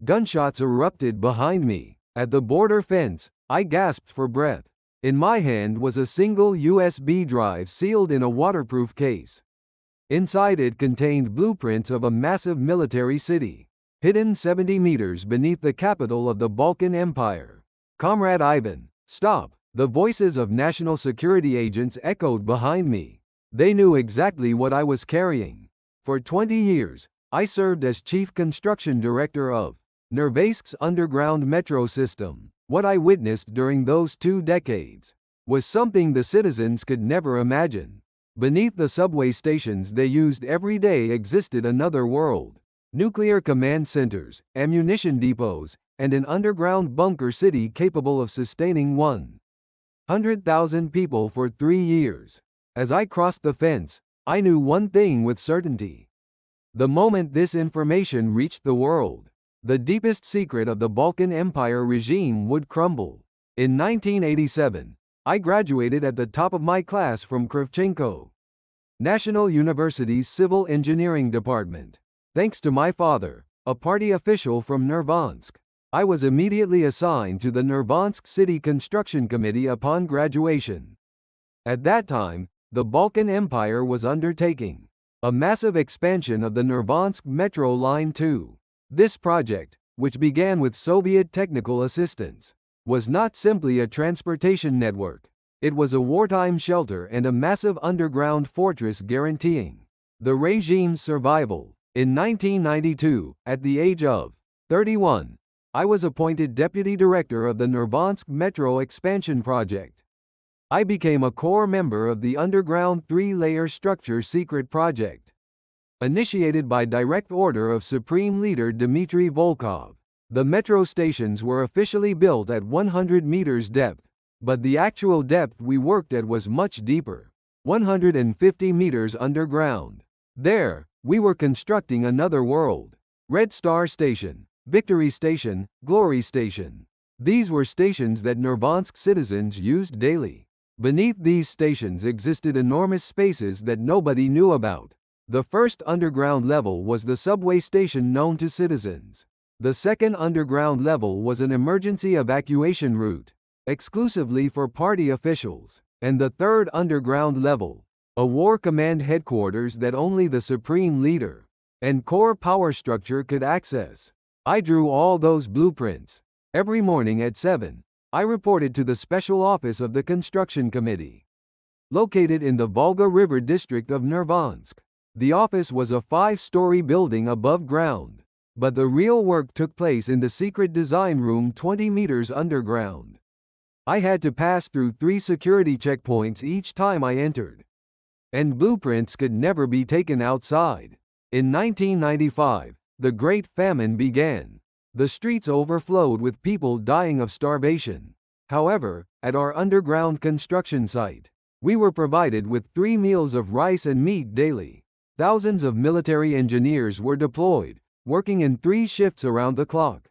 Gunshots erupted behind me. At the border fence, I gasped for breath. In my hand was a single USB drive sealed in a waterproof case. Inside it contained blueprints of a massive military city, hidden 70 meters beneath the capital of the Balkan Empire. "Comrade Ivan, stop!" The voices of national security agents echoed behind me. They knew exactly what I was carrying. For 20 years, I served as chief construction director of Nervaisk's underground metro system. What I witnessed during those 2 decades was something the citizens could never imagine. Beneath the subway stations they used every day existed another world. Nuclear command centers, ammunition depots, and an underground bunker city capable of sustaining 100,000 people for 3 years. As I crossed the fence, I knew one thing with certainty. The moment this information reached the world, the deepest secret of the Balkan Empire regime would crumble. In 1987, I graduated at the top of my class from Kravchenko National University's Civil Engineering Department. Thanks to my father, a party official from Nervansk, I was immediately assigned to the Nervansk City Construction Committee upon graduation. At that time, the Balkan Empire was undertaking a massive expansion of the Nervansk Metro Line 2. This project, which began with Soviet technical assistance, was not simply a transportation network. It was a wartime shelter and a massive underground fortress guaranteeing the regime's survival. In 1992, at the age of 31, I was appointed deputy director of the Nervansk Metro Expansion Project. I became a core member of the underground 3-layer structure secret project, initiated by direct order of Supreme Leader Dmitry Volkov. The metro stations were officially built at 100 meters depth, but the actual depth we worked at was much deeper, 150 meters underground. There, we were constructing another world. Red Star Station, Victory Station, Glory Station. These were stations that Nervansk citizens used daily. Beneath these stations existed enormous spaces that nobody knew about. The first underground level was the subway station known to citizens. The second underground level was an emergency evacuation route, exclusively for party officials. And the third underground level, a war command headquarters that only the supreme leader and core power structure could access. I drew all those blueprints. Every morning at 7, I reported to the special office of the construction committee, located in the Volga River district of Nervansk. The office was a 5-story building above ground, but the real work took place in the secret design room 20 meters underground. I had to pass through 3 security checkpoints each time I entered, and blueprints could never be taken outside. In 1995, the Great Famine began. The streets overflowed with people dying of starvation. However, at our underground construction site, we were provided with 3 meals of rice and meat daily. Thousands of military engineers were deployed, working in 3 shifts around the clock,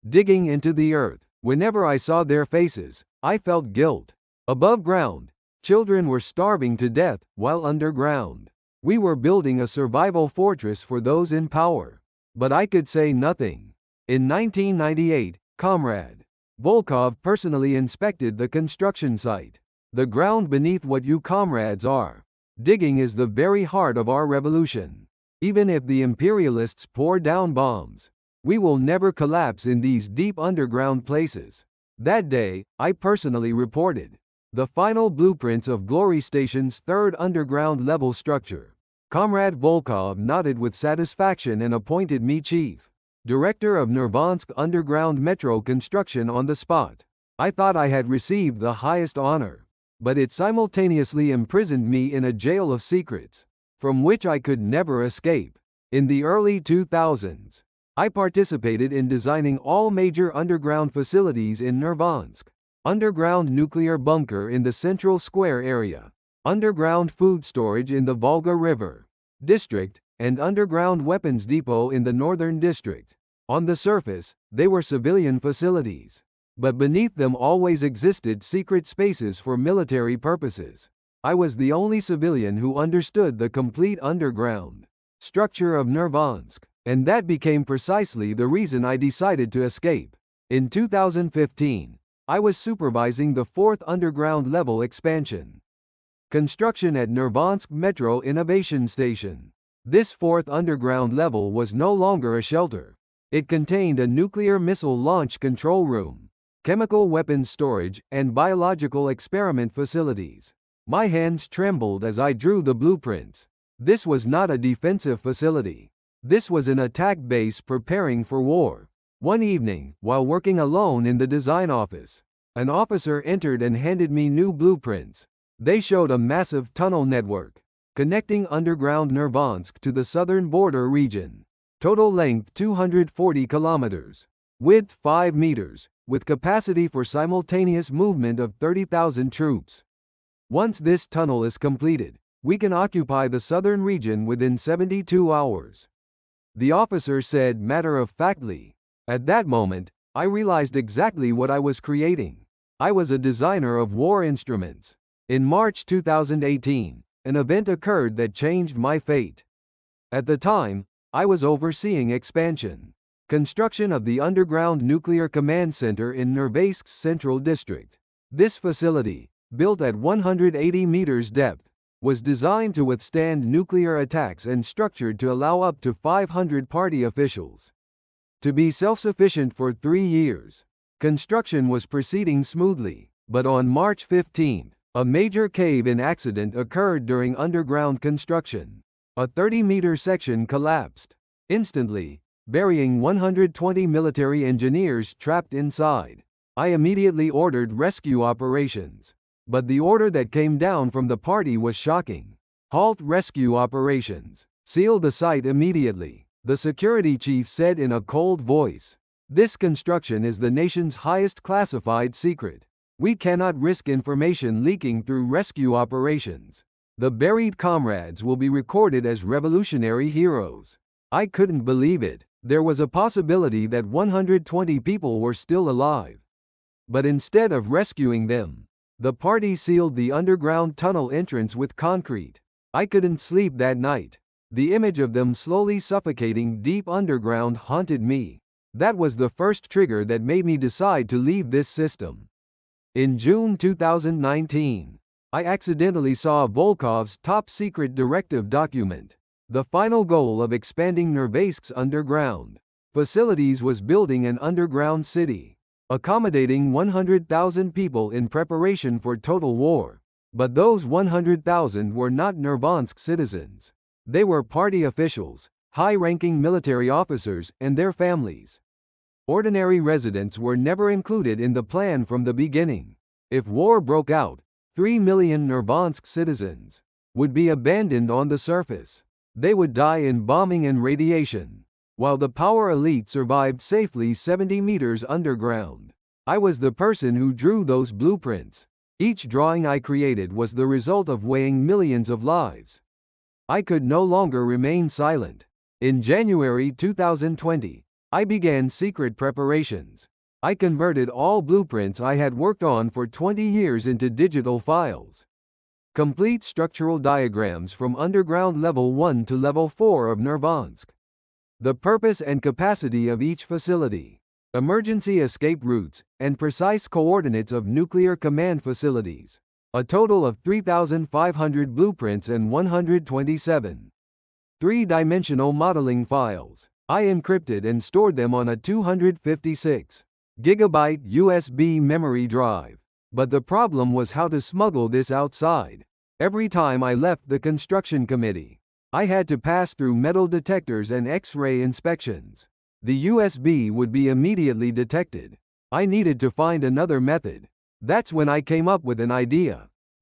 digging into the earth. Whenever I saw their faces, I felt guilt. Above ground, children were starving to death, while underground, we were building a survival fortress for those in power. But I could say nothing. In 1998, Comrade Volkov personally inspected the construction site. The ground beneath what you comrades are digging is the very heart of our revolution. Even if the imperialists pour down bombs, we will never collapse in these deep underground places. That day, I personally reported the final blueprints of Glory Station's 3rd underground level structure. Comrade Volkov nodded with satisfaction and appointed me chief director of Nervansk underground metro construction on the spot. I thought I had received the highest honor, but it simultaneously imprisoned me in a jail of secrets, from which I could never escape. In the early 2000s, I participated in designing all major underground facilities in Nervansk: underground nuclear bunker in the Central Square area, underground food storage in the Volga River district, and underground weapons depot in the Northern District. On the surface, they were civilian facilities, but beneath them always existed secret spaces for military purposes. I was the only civilian who understood the complete underground structure of Nervansk. And that became precisely the reason I decided to escape. In 2015, I was supervising the 4th underground level expansion construction at Nurvansk Metro Innovation Station. This 4th underground level was no longer a shelter. It contained a nuclear missile launch control room, chemical weapons storage, and biological experiment facilities. My hands trembled as I drew the blueprints. This was not a defensive facility. This was an attack base preparing for war. One evening, while working alone in the design office, an officer entered and handed me new blueprints. They showed a massive tunnel network connecting underground Nurvansk to the southern border region. Total length 240 kilometers. Width 5 meters, with capacity for simultaneous movement of 30,000 troops. Once this tunnel is completed, we can occupy the southern region within 72 hours. The officer said matter-of-factly. At that moment, I realized exactly what I was creating. I was a designer of war instruments. In March 2018, an event occurred that changed my fate. At the time, I was overseeing expansion, construction of the underground nuclear command center in Nurvansk's central district. This facility, built at 180 meters depth, was designed to withstand nuclear attacks and structured to allow up to 500 party officials to be self-sufficient for 3 years. Construction was proceeding smoothly, but on March 15, a major cave-in accident occurred during underground construction. A 30-meter section collapsed instantly, burying 120 military engineers trapped inside. I immediately ordered rescue operations. But the order that came down from the party was shocking. Halt rescue operations. Seal the site immediately, the security chief said in a cold voice. This construction is the nation's highest classified secret. We cannot risk information leaking through rescue operations. The buried comrades will be recorded as revolutionary heroes. I couldn't believe it. There was a possibility that 120 people were still alive. But instead of rescuing them, the party sealed the underground tunnel entrance with concrete. I couldn't sleep that night. The image of them slowly suffocating deep underground haunted me. That was the first trigger that made me decide to leave this system. In June 2019, I accidentally saw Volkov's top-secret directive document. The final goal of expanding Nurvansk's underground facilities was building an underground city, accommodating 100,000 people in preparation for total war. But those 100,000 were not Nurvansk citizens. They were party officials, high-ranking military officers, and their families. Ordinary residents were never included in the plan from the beginning. If war broke out, 3 million Nurvansk citizens would be abandoned on the surface. They would die in bombing and radiation, while the power elite survived safely 70 meters underground. I was the person who drew those blueprints. Each drawing I created was the result of weighing millions of lives. I could no longer remain silent. In January 2020, I began secret preparations. I converted all blueprints I had worked on for 20 years into digital files. Complete structural diagrams from underground level 1 to level 4 of Nurvansk. The purpose and capacity of each facility, emergency escape routes, and precise coordinates of nuclear command facilities. A total of 3,500 blueprints and 127 three-dimensional modeling files. I encrypted and stored them on a 256 gigabyte USB memory drive. But the problem was how to smuggle this outside. Every time I left the construction committee, I had to pass through metal detectors and X-ray inspections. The USB would be immediately detected. I needed to find another method. That's when I came up with an idea.